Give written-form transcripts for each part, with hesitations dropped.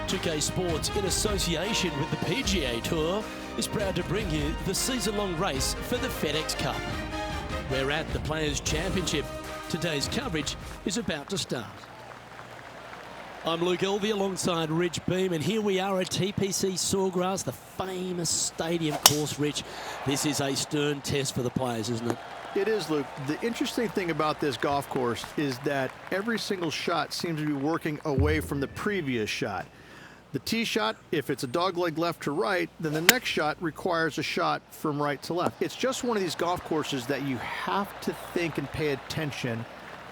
2K Sports, in association with the Pga Tour, is proud to bring you the season-long race for the FedEx Cup. We're at the Players' Championship. Today's coverage is about to start. I'm Luke Elvey alongside Rich Beam, and here we are at TPC Sawgrass, the famous stadium course. Rich, this is a stern test for the players, isn't it? It is, Luke. The interesting thing about this golf course is that every single shot seems to be working away from the previous shot. The tee shot, if it's a dogleg left to right, then the next shot requires a shot from right to left. It's just one of these golf courses that you have to think and pay attention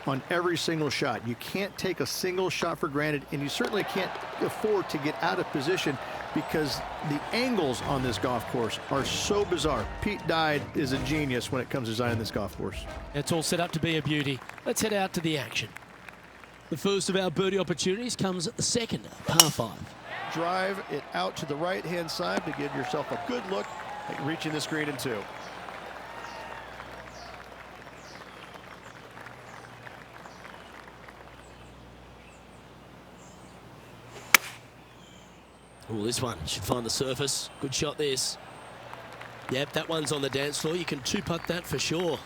on every single shot. You can't take a single shot for granted, and you certainly can't afford to get out of position because the angles on this golf course are so bizarre. Pete Dye is a genius when it comes to designing this golf course. It's all set up to be a beauty. Let's head out to the action. The first of our birdie opportunities comes second, par 5. Drive it out to the right-hand side to give yourself a good look at reaching this green in 2. Oh, this one should find the surface. Good shot, this. Yep, that one's on the dance floor. You can two-putt that for sure.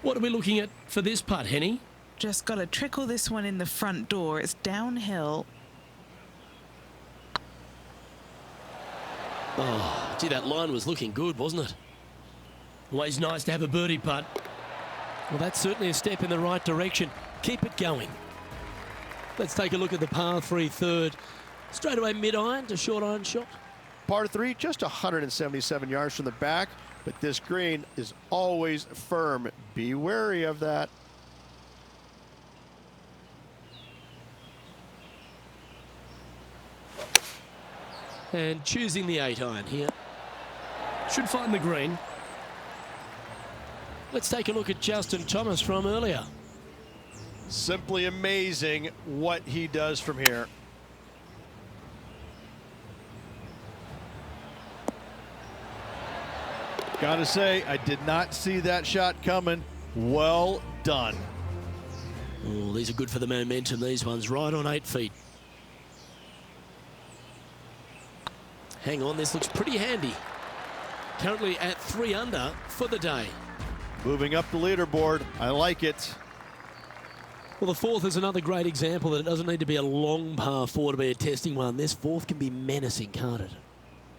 What are we looking at for this putt, Henny? Just got to trickle this one in the front door. It's downhill. Oh, gee, that line was looking good, wasn't it? Always nice to have a birdie putt. Well, that's certainly a step in the right direction. Keep it going. Let's take a look at the par 3 third. Straight away mid-iron to short iron shot. Par 3, just 177 yards from the back, but this green is always firm. Be wary of that. And choosing the 8-iron here. Should find the green. Let's take a look at Justin Thomas from earlier. Simply amazing what he does from here. Gotta say, I did not see that shot coming. Well done. Oh, these are good for the momentum, these ones. Right on 8 feet. Hang on, this looks pretty handy. Currently at 3 under for the day. Moving up the leaderboard. I like it. Well, the fourth is another great example that it doesn't need to be a long par 4 to be a testing one. This fourth can be menacing, can't it?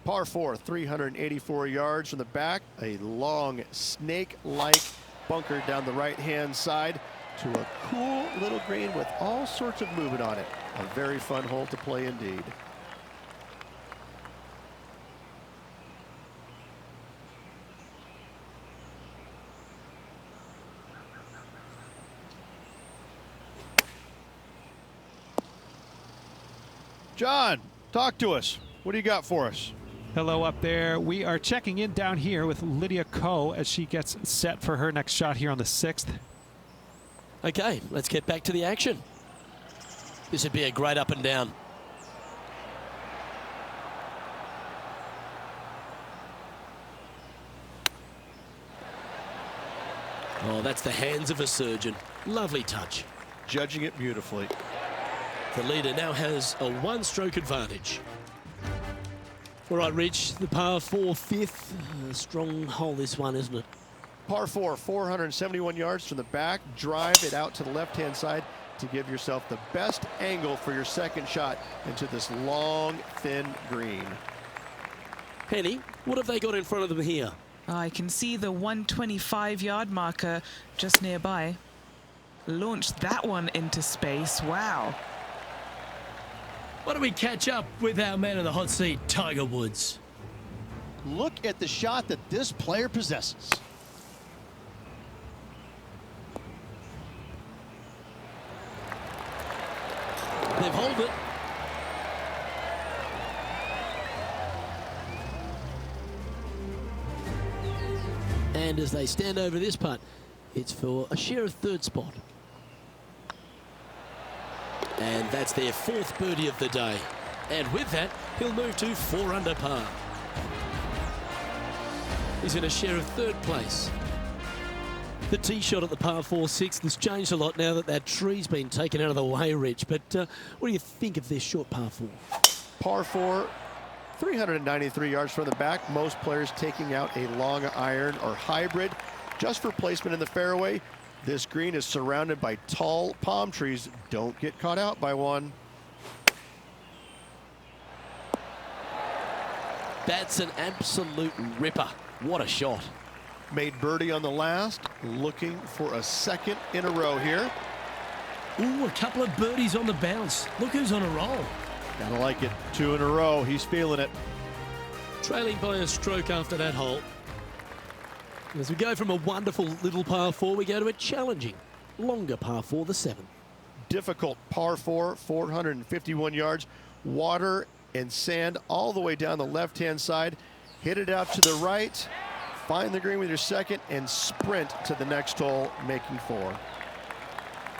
Par 4, 384 yards from the back. A long snake-like bunker down the right-hand side to a cool little green with all sorts of movement on it. A very fun hole to play indeed. John, talk to us. What do you got for us? Hello up there. We are checking in down here with Lydia Ko as she gets set for her next shot here on the 6th. Okay, let's get back to the action. This would be a great up and down. Oh, that's the hands of a surgeon. Lovely touch. Judging it beautifully. The leader now has a 1-stroke advantage. All right, Rich, the par 4 fifth. Strong hole, this one, isn't it? Par 4, 471 yards from the back. Drive it out to the left-hand side to give yourself the best angle for your second shot into this long, thin green. Penny, what have they got in front of them here? I can see the 125-yard marker just nearby. Launched that one into space. Wow. Why don't we catch up with our man in the hot seat, Tiger Woods? Look at the shot that this player possesses. They've held it. And as they stand over this putt, it's for a share of 3rd spot. And that's their 4th birdie of the day. And with that, he'll move to 4 under par. He's in a share of 3rd place. The tee shot at the par 4 6th has changed a lot now that that tree's been taken out of the way, Rich. But what do you think of this short par 4? Par 4, 393 yards from the back. Most players taking out a long iron or hybrid just for placement in the fairway. This green is surrounded by tall palm trees. Don't get caught out by one. That's an absolute ripper. What a shot. Made birdie on the last, looking for a second in a row here. Ooh, a couple of birdies on the bounce. Look who's on a roll. Gotta like it. 2 in a row. He's feeling it. Trailing by a stroke after that hole. As we go from a wonderful little par 4, we go to a challenging, longer par 4, the 7th. Difficult par 4, 451 yards. Water and sand all the way down the left-hand side. Hit it out to the right. Find the green with your second and sprint to the next hole, making 4.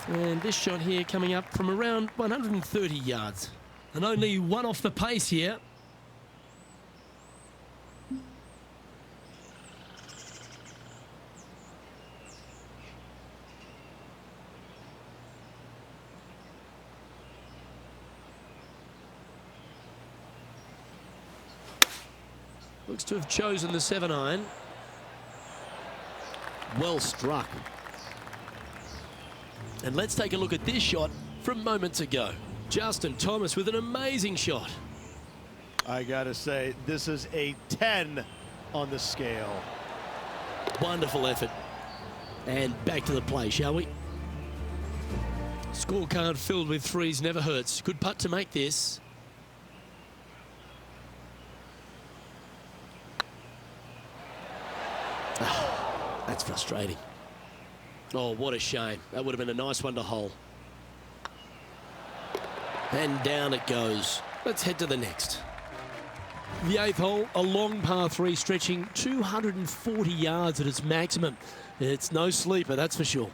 And this shot here coming up from around 130 yards. And only one off the pace here. Looks to have chosen the 7-iron. Well struck. And let's take a look at this shot from moments ago. Justin Thomas with an amazing shot. I gotta say, this is a 10 on the scale. Wonderful effort. And back to the play, shall we? Scorecard filled with threes never hurts. Good putt to make this. That's frustrating. Oh, what a shame. That would have been a nice one to hole. And down it goes. Let's head to the next. The 8th hole, a long par 3 stretching 240 yards at its maximum. It's no sleeper, that's for sure.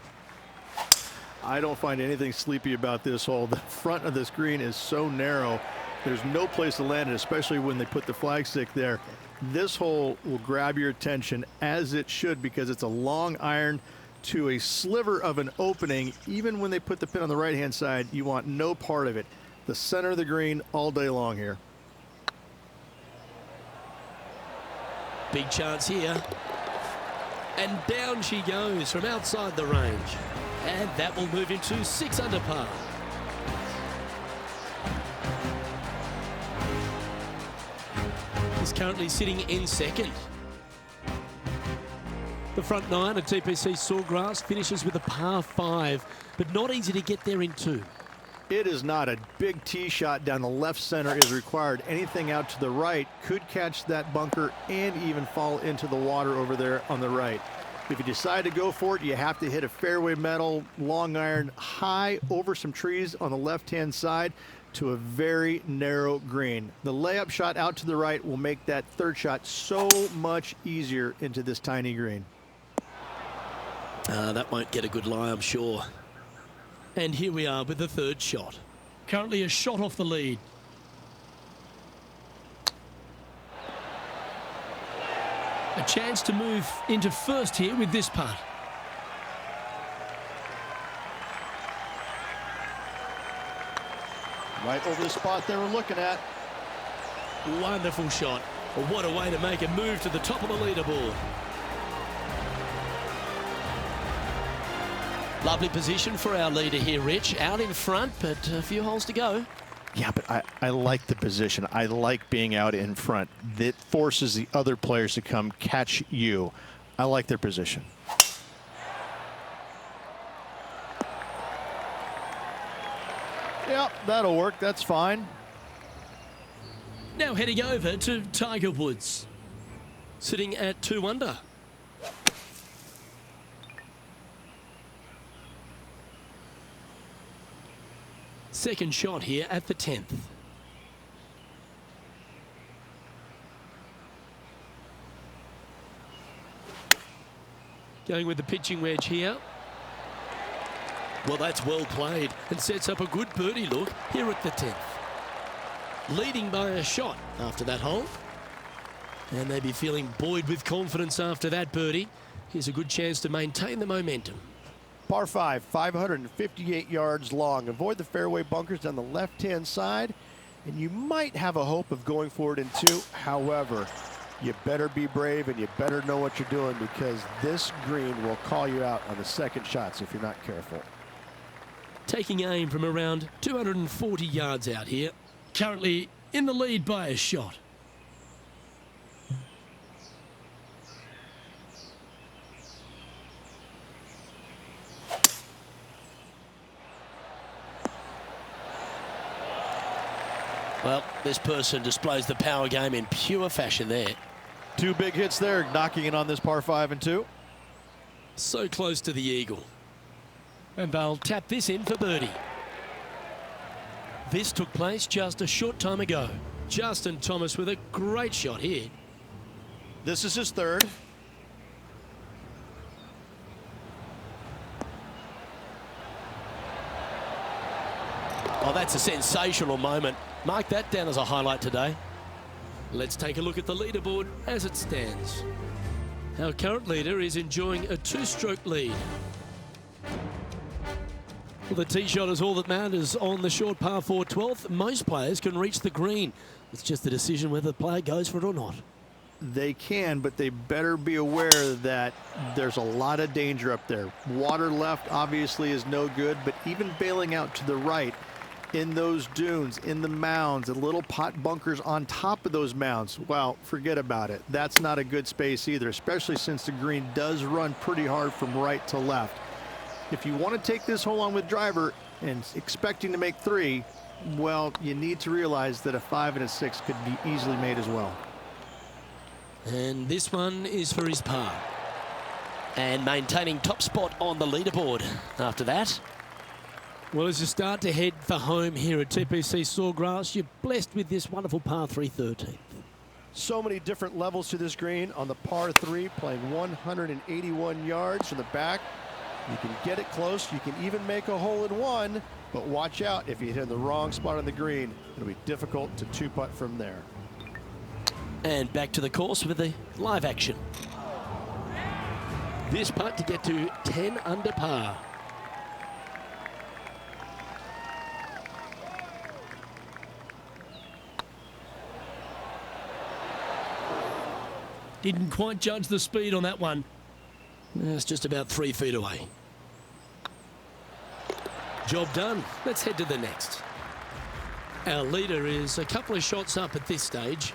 I don't find anything sleepy about this hole. The front of this green is so narrow. There's no place to land it, especially when they put the flagstick there. This hole will grab your attention, as it should, because it's a long iron to a sliver of an opening. Even when they put the pin on the right-hand side, you want no part of it. The center of the green all day long here. Big chance here. And down she goes from outside the range. And that will move into 6 under par. He's currently sitting in second. The front 9 at TPC Sawgrass finishes with a par 5, but not easy to get there in 2. It is not. A big tee shot down the left center is required. Anything out to the right could catch that bunker and even fall into the water over there on the right. If you decide to go for it, you have to hit a fairway metal long iron high over some trees on the left-hand side to a very narrow green. The layup shot out to the right will make that third shot so much easier into this tiny green. That won't get a good lie, I'm sure. And here we are with the third shot. Currently a shot off the lead. A chance to move into first here with this putt. Right over the spot they were looking at. Wonderful shot. What a way to make a move to the top of the leaderboard. Lovely position for our leader here, Rich. Out in front, but a few holes to go. Yeah, but I like the position. I like being out in front. That forces the other players to come catch you. I like their position. Yep, that'll work. That's fine. Now heading over to Tiger Woods, sitting at 2 under. Second shot here at the 10th. Going with the pitching wedge here. Well, that's well played and sets up a good birdie look here at the 10th. Leading by a shot after that hole. And they'd be feeling buoyed with confidence after that birdie. Here's a good chance to maintain the momentum. Par 5, 558 yards long. Avoid the fairway bunkers down the left-hand side, and you might have a hope of going for it in 2. However, you better be brave and you better know what you're doing, because this green will call you out on the second shots if you're not careful. Taking aim from around 240 yards out here. Currently in the lead by a shot. Well, this person displays the power game in pure fashion there. 2 big hits there, knocking in on this par 5 and 2. So close to the eagle. And they'll tap this in for birdie. This took place just a short time ago. Justin Thomas with a great shot here. This is his 3rd. Oh, that's a sensational moment. Mark that down as a highlight today. Let's take a look at the leaderboard as it stands. Our current leader is enjoying a 2-stroke lead. Well, the tee shot is all that matters on the short par 4 12th. Most players can reach the green. It's just a decision whether the player goes for it or not. They can, but they better be aware that there's a lot of danger up there. Water left obviously is no good, but even bailing out to the right in those dunes, in the mounds, and little pot bunkers on top of those mounds, well, forget about it. That's not a good space either, especially since the green does run pretty hard from right to left. If you want to take this hole on with driver and expecting to make 3, well, you need to realize that a 5 and a 6 could be easily made as well. And this one is for his par. And maintaining top spot on the leaderboard after that. Well, as you start to head for home here at TPC Sawgrass, you're blessed with this wonderful par 3 13th. So many different levels to this green. On the par 3, playing 181 yards from the back. You can get it close. You can even make a hole in 1, but watch out if you hit in the wrong spot on the green. It'll be difficult to 2-putt from there. And back to the course with the live action. This putt to get to 10 under par. Didn't quite judge the speed on that one. It's just about 3 feet away. Job done. Let's head to the next. Our leader is a couple of shots up at this stage.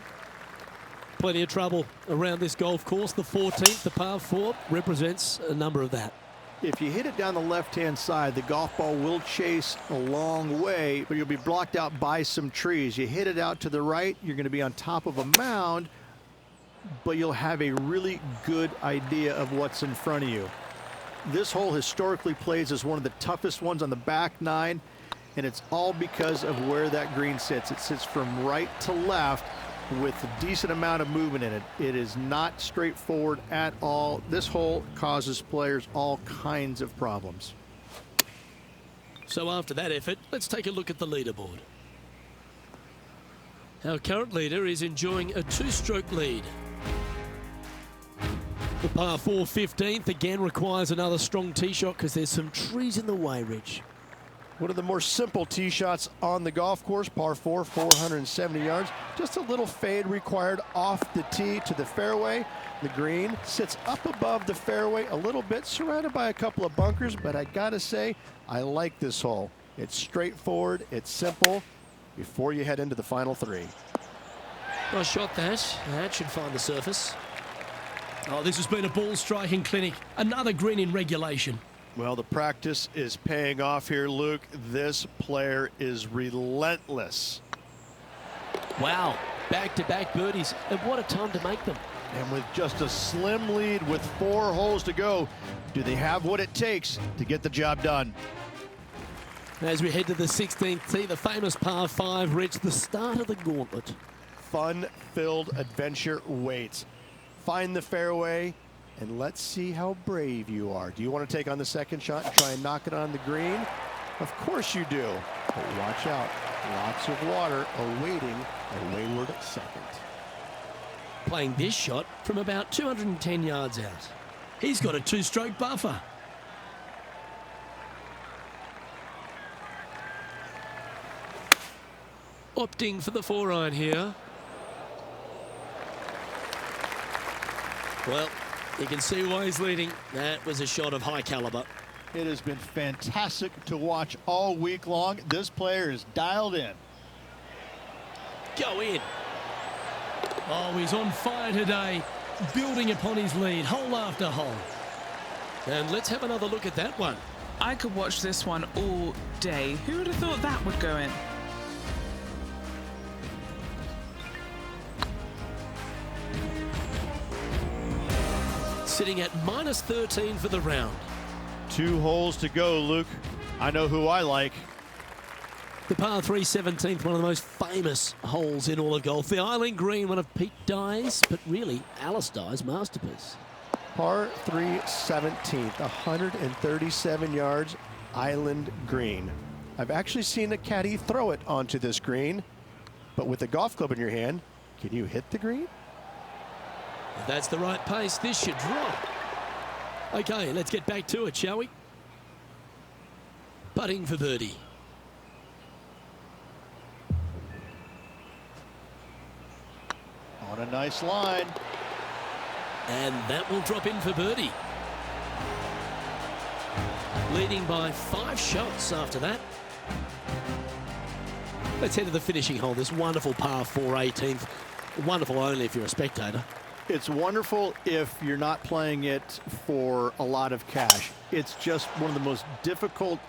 Plenty of trouble around this golf course. The 14th, the par 4, represents a number of that. If you hit it down the left-hand side, the golf ball will chase a long way, but you'll be blocked out by some trees. You hit it out to the right, you're going to be on top of a mound, but you'll have a really good idea of what's in front of you. This hole historically plays as one of the toughest ones on the back 9, and it's all because of where that green sits. It sits from right to left with a decent amount of movement in it. It is not straightforward at all. This hole causes players all kinds of problems. So after that effort, let's take a look at the leaderboard. Our current leader is enjoying a 2-stroke lead. The par 4 15th again requires another strong tee shot because there's some trees in the way, Rich. One of the more simple tee shots on the golf course, par 4, 470 yards. Just a little fade required off the tee to the fairway. The green sits up above the fairway a little bit, surrounded by a couple of bunkers, but I gotta say, I like this hole. It's straightforward, it's simple, before you head into the final 3. Nice shot that. That should find the surface. Oh, this has been a ball striking clinic. Another green in regulation. Well, the practice is paying off here, Luke. This player is relentless. Wow, back-to-back birdies, and what a time to make them. And with just a slim lead with 4 holes to go, do they have what it takes to get the job done? As we head to the 16th tee, the famous par 5 reached the start of the gauntlet. Fun-filled adventure waits. Find the fairway, and let's see how brave you are. Do you want to take on the second shot and try and knock it on the green? Of course you do, but watch out. Lots of water awaiting a wayward second. Playing this shot from about 210 yards out. He's got a 2-stroke buffer. Opting for the 4-iron here. Well, you can see why he's leading. That was a shot of high caliber. It has been fantastic to watch all week long. This player is dialed in. Go in. Oh, he's on fire today, building upon his lead, hole after hole. And let's have another look at that one. I could watch this one all day. Who would have thought that would go in? Sitting at -13 for the round. 2 holes to go, Luke. I know who I like. The par 3 17th, one of the most famous holes in all of golf. The Island Green, one of Pete Dye's, but really Alice Dye's masterpiece. Par 3 17th, 137 yards, Island Green. I've actually seen a caddy throw it onto this green, but with a golf club in your hand, can you hit the green? If that's the right pace, this should drop. Okay, let's get back to it, shall we? Putting for birdie. On a nice line. And that will drop in for birdie. Leading by 5 shots after that. Let's head to the finishing hole. This wonderful par 4 18th. Wonderful only if you're a spectator. It's wonderful if you're not playing it for a lot of cash. It's just one of the most difficult,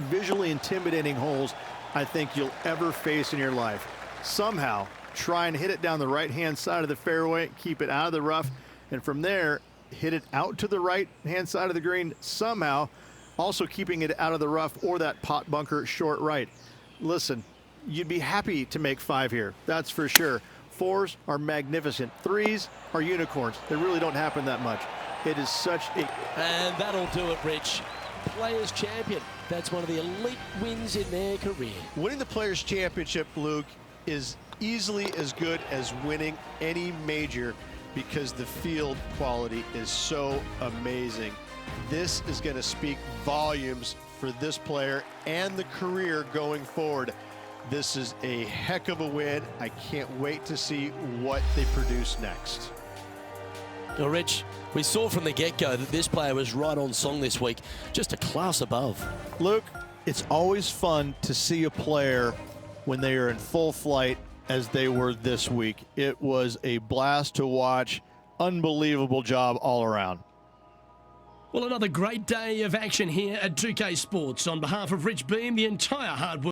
visually intimidating holes I think you'll ever face in your life. Somehow, try and hit it down the right-hand side of the fairway, keep it out of the rough, and from there, hit it out to the right-hand side of the green somehow, also keeping it out of the rough or that pot bunker short right. Listen, you'd be happy to make 5 here, that's for sure. 4s are magnificent. 3s are unicorns. They really don't happen that much. It is such a... And that'll do it, Rich. Players Champion. That's one of the elite wins in their career. Winning the Players Championship, Luke, is easily as good as winning any major because the field quality is so amazing. This is going to speak volumes for this player and the career going forward. This is a heck of a win. I can't wait to see what they produce next. Well, Rich, we saw from the get-go that this player was right on song this week, just a class above. Luke, it's always fun to see a player when they are in full flight as they were this week. It was a blast to watch. Unbelievable job all around. Well, another great day of action here at 2K Sports. On behalf of Rich Beam, the entire hard work